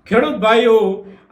ખેડૂત ભાઈઓ,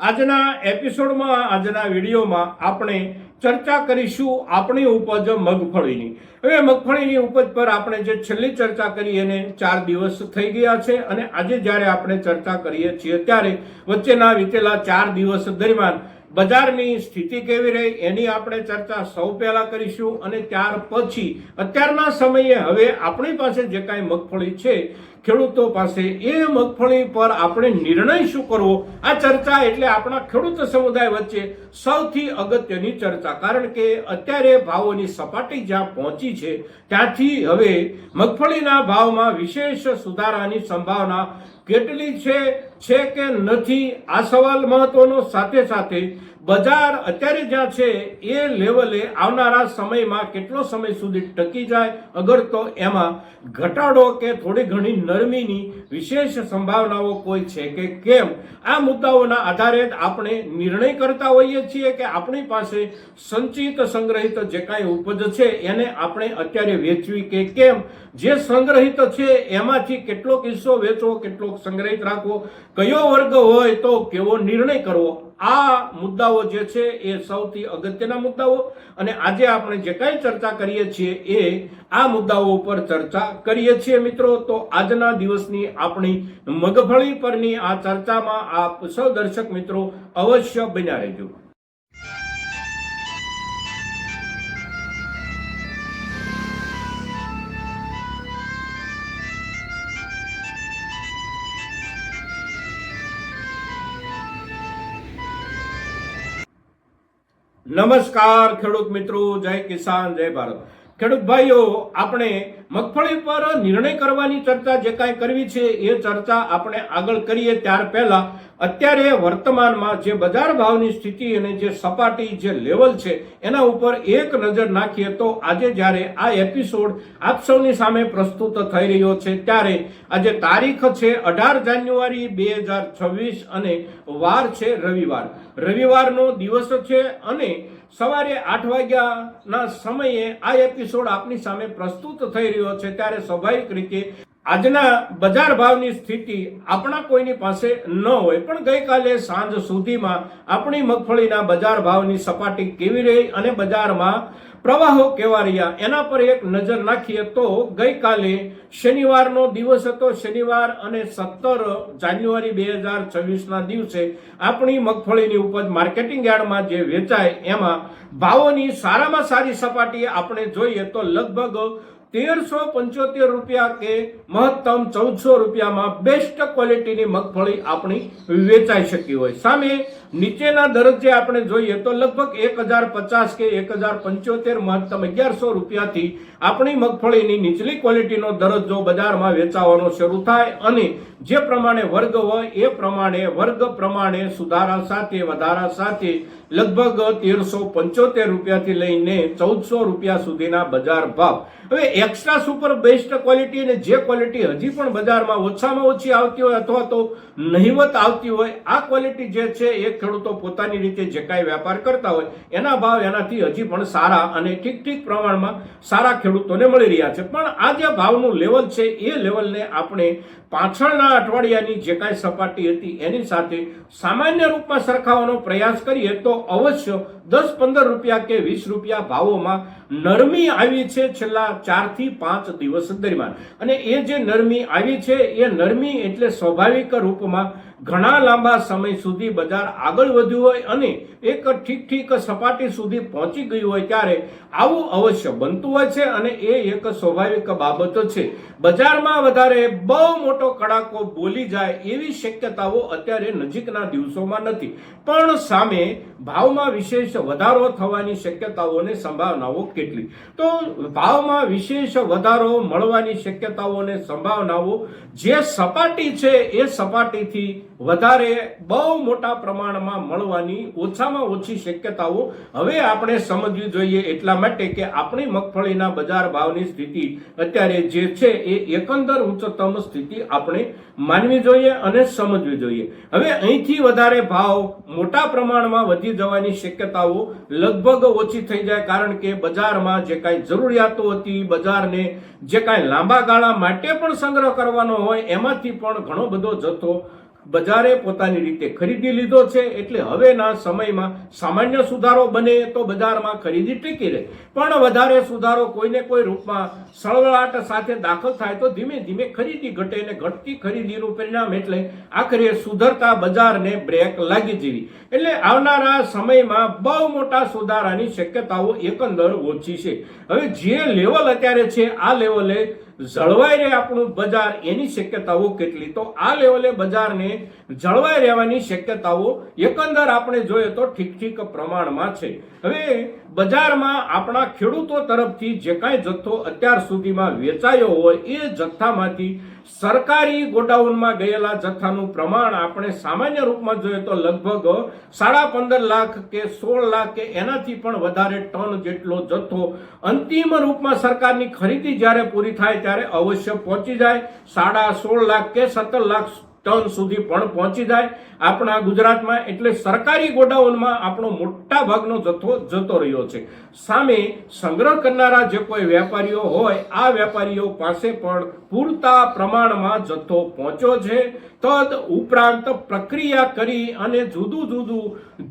આજના એપિસોડમાં આજના વિડીયોમાં આપણે ચર્ચા કરીશું આપણી ઉપજ મગફળીની. હવે મગફળીની ઉપજ પર આપણે જે છેલ્લી ચર્ચા કરી એને 4 દિવસ થઈ ગયા છે અને આજે જ્યારે આપણે ચર્ચા કરીએ છીએ ત્યારે વચ્ચેના વીતેલા 4 દિવસ દરમિયાન બજારની સ્થિતિ કેવી રહી એની આપણે ચર્ચા સૌ પહેલા કરીશું અને ત્યાર પછી અત્યારના સમયે હવે આપણી પાસે જે કાંઈ મગફળી છે ખેડૂતો પાસે એ મગફળી પર આપણે નિર્ણય શું કરવો, આ ચર્ચા એટલે આપણા ખેડૂત સમુદાય વચ્ચે સૌથી અગત્યની ચર્ચા. કારણ કે અત્યારે ભાવોની સપાટી જ્યાં પહોંચી છે ત્યાંથી હવે મગફળીના ભાવમાં વિશેષ સુધારાની સંભાવના કેટલી છે કે નથી, આ સવાલ મહત્વનો. સાથે સાથે બજાર અત્યારે જ્યાં છે એ લેવલે આવનારા સમયમાં કેટલો સમય સુધી ટકી જાય, અગર તો એમાં ઘટાડો કે થોડી ઘણી નરમીની વિશેષ સંભાવનાઓ કોઈ છે કે કેમ, આ મુદ્દાઓના આધારે આપણે નિર્ણય કરતા હોઈએ છીએ કે આપણી પાસે સંચિત સંગ્રહિત જે કાંઈ ઉપજ છે એને આપણે અત્યારે વેચવી કે કેમ, જે સંગ્રહિત છે એમાંથી કેટલોક હિસ્સો વેચવો, કેટલોક સંગ્રહિત રાખવો, કયો વર્ગ હોય તો કેવો નિર્ણય કરવો, આ મુદ્દાઓ જે છે એ સૌથી અગત્યના મુદ્દાઓ. અને આજે આપણે જે કાંઈ ચર્ચા કરીએ છીએ એ આ મુદ્દાઓ ઉપર ચર્ચા કરીએ છીએ મિત્રો. તો આજના દિવસની આપણી મગફળી પરની આ ચર્ચામાં આપ સૌ દર્શક મિત્રો અવશ્ય બન્યા રહેજો. નમસ્કાર ખેડૂત મિત્રો, જય કિસાન, જય ભારત. ખેડૂત ભાઈઓ, આપણે મગફળી પર નિર્ણય કરવાની ચર્ચા જે કાંઈ કરવી છે એ ચર્ચા આપણે આગળ કરીએ ત્યાર પહેલા અત્યારે વર્તમાનમાં જે બજાર ભાવની સ્થિતિ અને જે સપાટી જે લેવલ છે એના ઉપર એક નજર નાખીએ તો આજે જ્યારે આ એપિસોડ આપ સૌની સામે પ્રસ્તુત થઈ રહ્યો છે ત્યારે આજે તારીખ છે 18 જાન્યુઆરી 2026 અને વાર છે રવિવાર. રવિવારનો દિવસ છે અને સવારે 8 વાગ્યાના સમયે આ એપિસોડ આપની સામે પ્રસ્તુત થઈ રહ્યો છે ત્યારે સ્વાભાવિક રીતે આજના બજાર ભાવની સ્થિતિ આપણા કોઈની પાસે ન હોય, પણ ગઈકાલે સાંજ સુધીમાં આપણી મગફળીના બજાર ભાવની સપાટી કેવી રહી અને બજારમાં પ્રવાહો કેવા રહ્યા એના પર એક નજર નાખીએ તો ગઈકાલે શનિવારનો દિવસ હતો. શનિવાર અને 17 જાન્યુઆરી 2026ના દિવસે આપણી મગફળીની ઉપજ માર્કેટિંગ યાર્ડમાં જે વેચાય એમાં ભાવોની સારામાં સારી સપાટી આપણે જોઈએ તો લગભગ 1375 રૂપિયા કે મહત્તમ 1400 રૂપિયામાં બેસ્ટ ક્વોલિટીની મગફળી આપણી વેચાઈ શકી હોય. સામે નીચેના દરજ્જે આપણે જોઈએ તો લગભગ 1050 કે 1075 મહત્તમ 1100 રૂપિયાથી આપણી મગફળીની નીચલી ક્વોલિટીનો દરજ્જો બજારમાં વેચાવાનો શરૂ થાય અને જે પ્રમાણે વર્ગ હોય એ પ્રમાણે વર્ગ પ્રમાણે સુધારા સાથે વધારા સાથે લગભગ 1375 રૂપિયાથી લઈને 1400 રૂપિયા સુધીના બજાર ભાવ. હવે એક્સ્ટ્રા સુપર બેસ્ટ ક્વોલિટી અને જે ક્વોલિટી હજી પણ બજારમાં ઓછામાં ઓછી આવતી હોય અથવા તો નહિવત આવતી હોય, આ ક્વોલિટી જે છે એ ખેડૂતો પોતાની રીતે જે કાંઈ વેપાર કરતા હોય એના ભાવ એનાથી હજી પણ સારા અને ઠીક પ્રમાણમાં સારા ખેડૂતોને મળી રહ્યા છે. પણ આ જે ભાવનું લેવલ છે એ લેવલને આપણે પાછળના અઠવાડિયાની જે કાંઈ સપાટી હતી એની સાથે સામાન્ય રૂપમાં સરખાવવાનો પ્રયાસ કરીએ તો અવશ્ય 10-15 રૂપિયા કે 20 રૂપિયા ભાવોમાં નરમી આવી છે છેલ્લા 4 થી 5 દિવસ દરમિયાન. અને એ જે નરમી આવી છે એ નરમી એટલે સ્વાભાવિક રૂપમાં ઘણા લાંબા સમય સુધી બજાર આગળ વધ્યું હોય અને એક ઠીક સપાટી સુધી પહોંચી ગયું હોય ત્યારે આવું અવશ્ય બનતું હોય છે અને એ એક સ્વાભાવિક બાબત છે. બજારમાં વધારે બહુ મોટો કડાકો બોલી જાય એવી શક્યતાઓ અત્યારે નજીકના દિવસોમાં નથી, પણ સામે ભાવમાં વિશેષ વધારો થવાની શક્યતાઓ અને સંભાવનાઓ કેટલી, તો ભાવમાં વિશેષ વધારો મળવાની શક્યતાઓ અને સંભાવનાઓ જે સપાટી છે એ સપાટીથી વધારે બહુ મોટા પ્રમાણમાં મળવાની ઓછામાં ઓછી શક્યતાઓ હવે આપણે સમજવી જોઈએ. એટલા માટે કે આપણી મગફળીના બજાર ભાવની સ્થિતિ અત્યારે જે છે એ એકંદર ઉચ્ચતમ સ્થિતિ આપણે માનવી જોઈએ અને સમજવી જોઈએ. હવે અહીંથી વધારે ભાવ મોટા પ્રમાણમાં વધી જવાની શક્યતાઓ લગભગ ઓછી થઈ જાય, કારણ કે બજારમાં જે કાંઈ જરૂરિયાતો હતી, બજારને જે કાંઈ લાંબા ગાળા માટે પણ સંગ્રહ કરવાનો હોય એમાંથી પણ ઘણો બધો જથ્થો બજારે પોતાની રીતે ખરીદી લીધો છે, એટલે હવેના સમયમાં સામાન્ય સુધારો બને તો બજારમાં ખરીદી ટીકી રહે, પણ વધારે સુધારો કોઈને કોઈ રૂપમાં સળવળાટ સાથે દાખલ થાય તો ધીમે ધીમે ખરીદી ઘટે, અને ઘટતી ખરીદીનું પરિણામ એટલે આખરે સુધરતા બજારને બ્રેક લાગી જેવી. એટલે આવનારા સમયમાં બહુ મોટા સુધારાની શક્યતાઓ એકંદર ઓછી છે. હવે જે લેવલ અત્યારે છે આ લેવલે જળવાઈ રહે આપણું બજાર, એની શક્યતાઓ કેટલી? તો આ લેવલે બજારને જળવાઈ રહેવાની શક્યતાઓ એકંદર આપણે જોઈએ તો ઠીક પ્રમાણમાં છે. હવે બજારમાં આપણા ખેડૂતો તરફથી જે કાંઈ જથ્થો અત્યાર સુધીમાં વેચાયો હોય એ જથ્થામાંથી સરકારી ગોડાઉનમાં ગયેલા જથ્થાનું પ્રમાણ આપણે સામાન્ય રૂપમાં જોઈએ તો લગભગ 15.5 લાખ કે 16 લાખ કે એનાથી પણ વધારે ટન જેટલો જથ્થો અંતિમ રૂપમાં સરકારની ખરીદી જ્યારે પૂરી થાય ત્યારે અવશ્ય પહોંચી જાય. 16.5 લાખ કે 17 લાખ ટન સુધી પણ પહોંચી જાય આપણા ગુજરાતમાં. એટલે સરકારી ગોડાઉનમાં આપણો મોટા ભાગનો જથ્થો જતો રહ્યો છે. સામે સંગ્રહ કરનારા જે કોઈ વેપારીઓ હોય આ વેપારીઓ પાસે પણ પૂરતા પ્રમાણમાં જથ્થો પહોંચ્યો છે. તદ ઉપરાંત પ્રક્રિયા કરી અને જુદું જુદું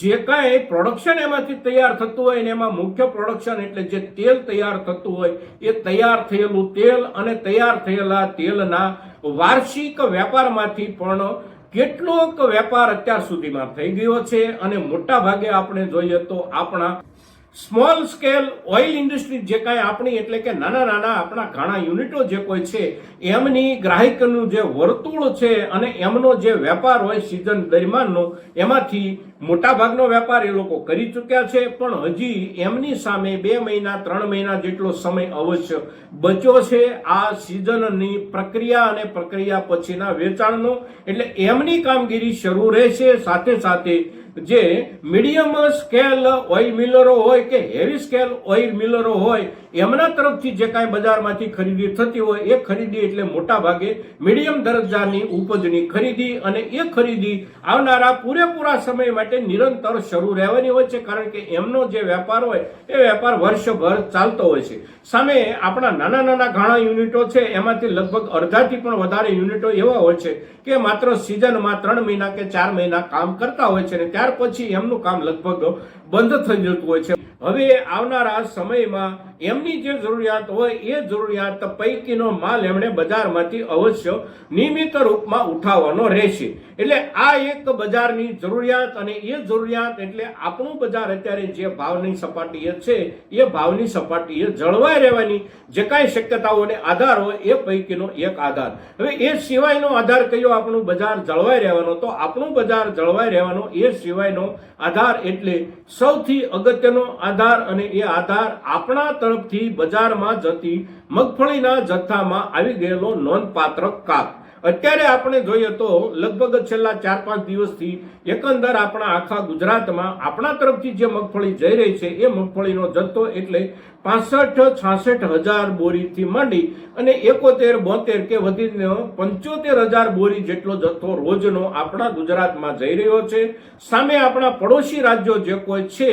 જે કાંઈ પ્રોડક્શન એમાંથી તૈયાર થતું હોય ને એમાં મુખ્ય પ્રોડક્શન એટલે જે તેલ તૈયાર થતું હોય એ તૈયાર થયેલું તેલ અને તૈયાર થયેલા તેલના વાર્ષિક વેપારમાંથી પણ કેટલોક વેપાર અત્યાર સુધીમાં થઈ ગયો છે. અને મોટા ભાગે આપણે જોઈએ તો આપણા સ્મોલ સ્કેલ ઓઇલ ઇન્ડસ્ટ્રી જે કાંઈ આપણી એટલે કે નાના આપણા ઘણા યુનિટો જે કોઈ છે એમની ગ્રાહકનું જે વર્તુળ છે અને એમનો જે વેપાર હોય સિઝન દરમિયાનનો એમાંથી મોટા ભાગનો વેપાર એ લોકો કરી ચૂક્યા છે. પણ હજી એમની સામે 2 મહિના 3 મહિના જેટલો સમય અવશ્ય બચ્યો છે આ સિઝનની પ્રક્રિયા અને પ્રક્રિયા પછીના વેચાણનો. એટલે એમની કામગીરી શરૂ રહેશે. સાથે સાથે જે મીડિયમ સ્કેલ ઓઇલ મિલરો હોય કે હેવી સ્કેલ ઓઇલ મિલરો હોય એમના તરફથી જે કાંઈ બજારમાંથી ખરીદી થતી હોય એ ખરીદી એટલે મોટા ભાગે મીડિયમ દરજ્જાની ઉપજની ખરીદી, અને એ ખરીદી આવનારા પૂરેપૂરા સમય માટે નિરંતર શરૂ રહેવાની હોય છે. કારણ કે એમનો જે વેપાર હોય એ વેપાર વર્ષભર ચાલતો હોય છે. સામે આપણા નાના ઘણા યુનિટો છે એમાંથી લગભગ અડધાથી પણ વધારે યુનિટો એવા હોય છે કે માત્ર સિઝનમાં 3 મહિના કે 4 મહિના કામ કરતા હોય છે, અને ત્યાર પછી એમનું કામ લગભગ બંધ થઈ જતું હોય છે. હવે આવનારા સમયમાં એમની જે જરૂરિયાત હોય એ જરૂરિયાત પૈકીનો માલ એમણે બજારમાંથી અવશ્ય નિયમિત રૂપમાં ઉઠાવવાનો રહેશે. એટલે આ એક બજારની જરૂરિયાત, અને એ જરૂરિયાત એટલે આપણું બજાર અત્યારે જે ભાવની સપાટીએ છે એ ભાવની સપાટીએ જળવાઈ રહેવાની જે કાંઈ શક્યતાઓને આધાર હોય એ પૈકીનો એક આધાર. હવે એ સિવાયનો આધાર કયો આપણું બજાર જળવાઈ રહેવાનો? તો આપણું બજાર જળવાઈ રહેવાનો એ સિવાયનો આધાર એટલે સૌથી અગત્યનો આધાર, અને એ આધાર આપણા તરફથી બજારમાં જતી મગફળીના જથ્થામાં આવી ગયેલો નોંધપાત્ર કાપ. અત્યારે આપણે જોઈએ તો લગભગ છેલ્લા 4-5 દિવસથી એકંદર આપણા આખા ગુજરાતમાં આપણા તરફથી જે મગફળી જઈ રહી છે એ મગફળીનો જથ્થો એટલે 65-66 હજાર બોરીથી માંડી અને 71-72 કે વધીને 75,000 બોરી જેટલો જથ્થો રોજનો આપણા ગુજરાતમાં જઈ રહ્યો છે. સામે આપણા પડોશી રાજ્યો જે કોઈ છે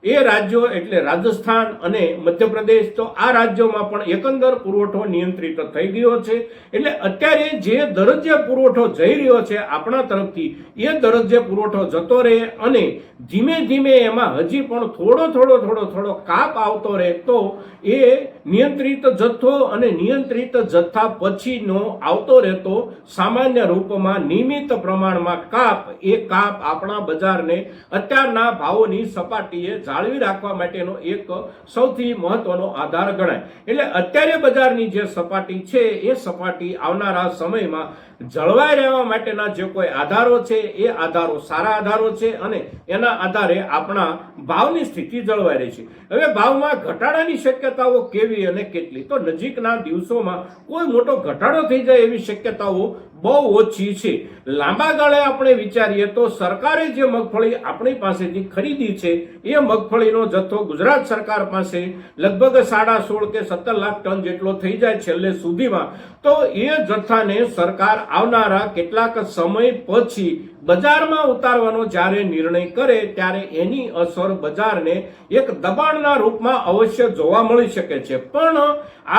એ રાજ્યો એટલે રાજસ્થાન અને મધ્યપ્રદેશ, તો આ રાજ્યોમાં પણ એકંદર પુરવઠો નિયંત્રિત થઈ ગયો છે. એટલે અત્યારે જે દરજ્જે પુરવઠો જઈ રહ્યો છે આપણા તરફથી એ દરજ્જે પુરવઠો જતો રહે, અને ધીમે ધીમે એમાં હજી પણ થોડો કાપ આવતો રહે તો એ નિયંત્રિત જથ્થો અને નિયંત્રિત જથ્થા પછીનો આવતો રહેતો સામાન્ય રૂપમાં નિયમિત પ્રમાણમાં કાપ, એ કાપ આપણા બજારને અત્યારના ભાવોની સપાટીએ જાળવી રાખવા માટેનો એક સૌથી મહત્વનો આધાર ગણાય. એટલે અત્યારે બજારની જે સપાટી છે એ સપાટી આવનારા સમયમાં જળવાઈ રહેવા માટેના જે કોઈ આધારો છે એ આધારો સારા આધારો છે, અને એના આધારે આપણા ભાવની સ્થિતિ જળવાઈ રહી છે. હવે ભાવમાં ઘટાડાની શક્યતાઓ કેવી અને કેટલી? તો નજીકના દિવસોમાં કોઈ મોટો ઘટાડો થઈ જાય એવી શક્યતાઓ બહુ ઓછી છે. લાંબા ગાળે આપણે વિચારીએ તો સરકારે જે મગફળી આપણી પાસેથી ખરીદી છે એ મગફળીનો જથ્થો ગુજરાત સરકાર પાસે લગભગ 16.5 કે 17 લાખ ટન જેટલો થઈ જાય છેલ્લે સુધીમાં, તો એ જથ્થાને સરકાર આવનારા કેટલાક સમય પછી બજારમાં ઉતારવાનો જ્યારે નિર્ણય કરે ત્યારે એની અસર બજારને એક દબાણના રૂપમાં અવશ્ય જોવા મળી શકે છે. પણ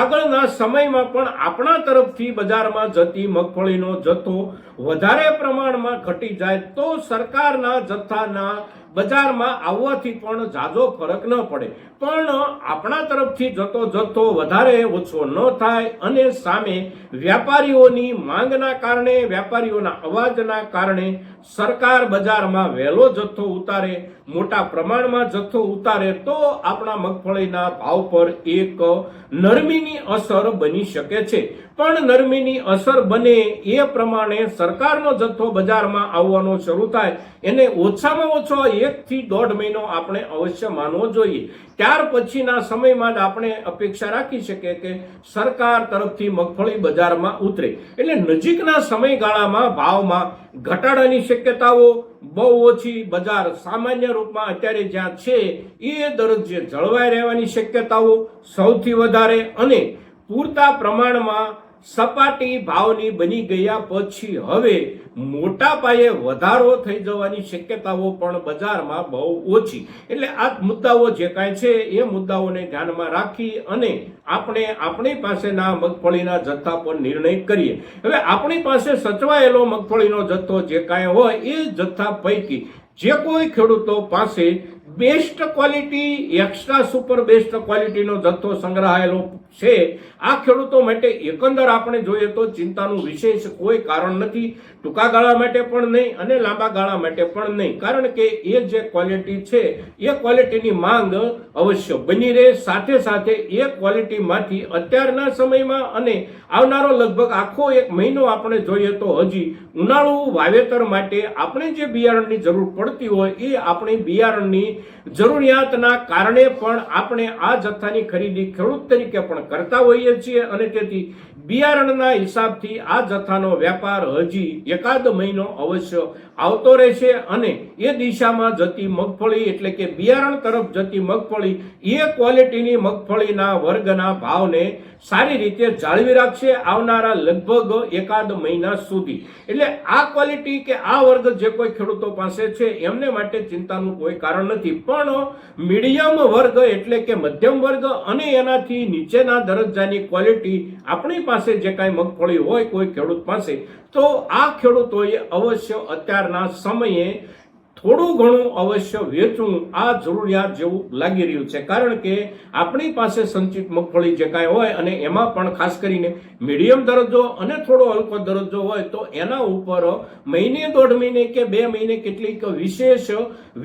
આગળના સમયમાં પણ આપણા તરફથી બજારમાં જતી મગફળીનો જથ્થો વધારે પ્રમાણમાં ઘટી જાય તો સરકારના જથ્થાના બજારમાં આવવાથી પણ ઝાઝો ફરક ન પડે. પણ આપણા તરફથી જતો જથ્થો વધારે ઓછો ન થાય અને સામે વ્યાપારીઓની માંગના કારણે, વેપારીઓના અવાજના કારણે સરકાર બજારમાં વહેલો જથ્થો ઉતારે, મોટા પ્રમાણમાં જથ્થો ઉતારે તો આપણા મગફળીના ભાવ પર એક નરમીની અસર બની શકે છે. પણ નરમીની અસર બને એ પ્રમાણે સરકારનો જથ્થો બજારમાં આવવાનો શરૂ થાય એને ઓછામાં ઓછો 1 થી 1.5 મહિનો આપણે અવશ્ય માનવો જોઈએ. ત્યાર પછીના સમયમાં જ આપણે અપેક્ષા રાખી શકીએ કે સરકાર તરફથી મગફળી બજારમાં ઉતરે. એટલે નજીકના સમયગાળામાં ભાવમાં ઘટાડાની શક્યતાઓ બહુ ઓછી, બજાર સામાન્ય રૂપમાં અત્યારે જ્યાં છે એ દરજ્જે જળવાઈ રહેવાની શક્યતાઓ સૌથી વધારે અને પૂરતા પ્રમાણમાં સપાટી ભાવની બની ગયા પછી હવે મોટા પાયે વધારો થઈ જવાની શક્યતાઓ પણ બજારમાં બહુ ઓછી. એટલે આ મુદ્દાઓ જે કાંઈ છે એ મુદ્દાઓને ધ્યાનમાં રાખી અને આપણે આપણી પાસેના મગફળીના જથ્થા પર નિર્ણય કરીએ. હવે આપણી પાસે સચવાયેલો મગફળીનો જથ્થો જે કાંઈ હોય એ જથ્થા પૈકી જે કોઈ ખેડૂતો પાસે best quality, extra super best ક્વોલિટીનો જથ્થો સંગ્રહાયેલો છે આ ખેડૂતો માટે એકંદર આપણે જોઈએ તો ચિંતાનું વિશેષ કોઈ કારણ નથી. ટૂંકા ગાળા માટે પણ નહીં અને લાંબા ગાળા માટે પણ નહીં, કારણ કે એ જે ક્વોલિટી છે એ ક્વોલિટીની માંગ અવશ્ય બની રહે. સાથે સાથે એ ક્વોલિટીમાંથી અત્યારના સમયમાં અને આવનારો લગભગ આખો 1 મહિનો આપણે જોઈએ તો હજી ઉનાળુ વાવેતર માટે આપણે જે બિયારણની જરૂર પડતી હોય એ આપણી બિયારણની જરૂરિયાતના કારણે પણ આપણે આ જથ્થાની ખરીદી ખેડૂત તરીકે પણ કરતા હોઈએ છીએ અને તેથી બિયારણના હિસાબથી આ જથ્થાનો વેપાર હજી 1-2 મહિનો અવશ્ય આવતો રહેશે અને એ દિશામાં જતી મગફળી એટલે કે બિયારણ તરફ જતી મગફળી એ ક્વોલિટીની મગફળીના વર્ગના ભાવને સારી રીતે જાળવી રાખશે આવનારા લગભગ 1-2 મહિના સુધી. એટલે આ ક્વોલિટી કે આ વર્ગ જે કોઈ ખેડૂતો પાસે છે એમને માટે ચિંતાનું કોઈ કારણ નથી. પણ મીડિયમ વર્ગ એટલે કે મધ્યમ વર્ગ અને એનાથી નીચેના દરજ્જાની ક્વોલિટી આપણી પાસે જે કાંઈ મગફળી હોય કોઈ ખેડૂત પાસે, તો આ ખેડૂતોએ અવશ્ય અત્યારના સમયે થોડું ઘણું અવશ્ય વેચવું આ જરૂરિયાત જેવું લાગી રહ્યું છે. કારણ કે આપણી પાસે સંચિત મગફળી જે કાંઈ હોય અને એમાં પણ ખાસ કરીને મીડિયમ દરજ્જો અને થોડો હલકો દરજ્જો હોય તો એના ઉપર મહિને, 1.5 મહિને કે 2 મહિને કેટલીક વિશેષ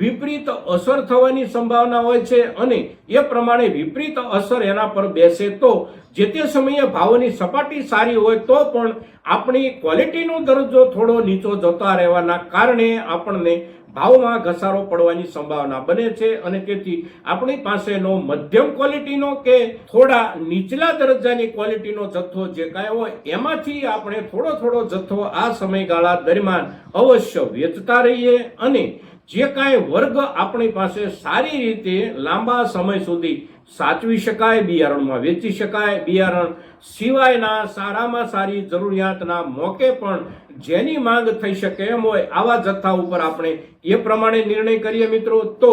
વિપરીત અસર થવાની સંભાવના હોય છે અને એ પ્રમાણે વિપરીત અસર એના પર બેસે તો જે તે સમયે ભાવોની સપાટી સારી હોય તો પણ આપણી ક્વોલિટીનો દરજ્જો થોડો નીચો જતા રહેવાના કારણે આપણને ભાવમાં ઘસારો પડવાની સંભાવના બને છે અને તેથી આપણી પાસેનો મધ્યમ ક્વોલિટીનો કે થોડા નીચલા દરજ્જાની ક્વોલિટીનો જથ્થો જે કાંઈ હોય એમાંથી આપણે થોડો જથ્થો આ સમયગાળા દરમિયાન અવશ્ય વેચતા રહીએ અને જે કાંઈ વર્ગ આપણી પાસે સારી રીતે લાંબા સમય સુધી સાચવી શકાય, બિયારણમાં વેચી શકાય, બિયારણ સિવાયના સારામાં સારી જરૂરિયાતના મોકે પણ જેની માંગ થઈ શકે એમ હોય આવા જથ્થા ઉપર આપણે એ પ્રમાણે નિર્ણય કરીએ મિત્રો. તો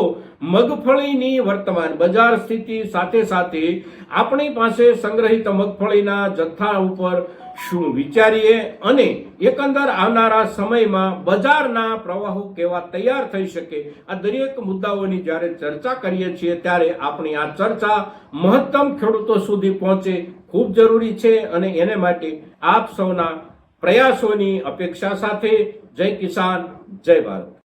મગફળીની વર્તમાન બજાર સ્થિતિ સાથે સાથે આપણી પાસે સંગ્રહિત મગફળીના જથ્થા ઉપર શું વિચારીએ અને એકંદર આવનારા સમયમાં બજારના પ્રવાહો કેવા તૈયાર થઈ શકે આ દરેક મુદ્દાઓની જ્યારે ચર્ચા કરીએ છીએ ત્યારે આપણી આ ચર્ચા મહત્તમ ખેડૂતો સુધી પહોંચે ખૂબ જરૂરી છે અને એને માટે આપ સૌના પ્રયાસોની અપેક્ષા સાથે જય કિસાન, જય ભારત.